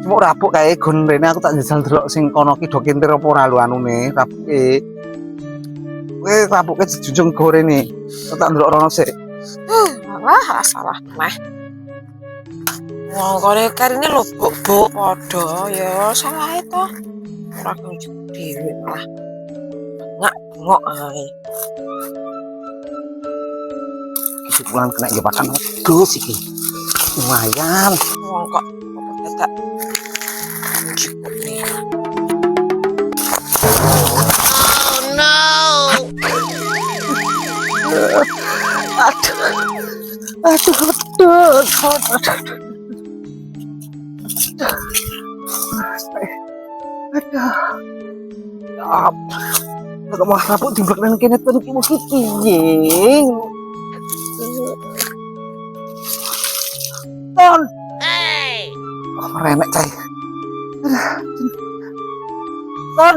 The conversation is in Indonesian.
Cuma rabuk kae gon rene aku tak njajal delok sing kono ki do kintir apa ora lho anune rabuke. Kowe rabuke dijunjung gorene. Tak ndelok rono sik. Alah, salah meh. Wong kene karine lho buk padha ya salah itu. Ora kunjuk dhewe malah. Ngok ae. Iki pulang kena jebakan wedhus iki. Lumayan. Wong kok dadak cukup nih. Kok malah rabuk dimblek nang kene ten iki mesti piye? Ton. Renek cai. Ton.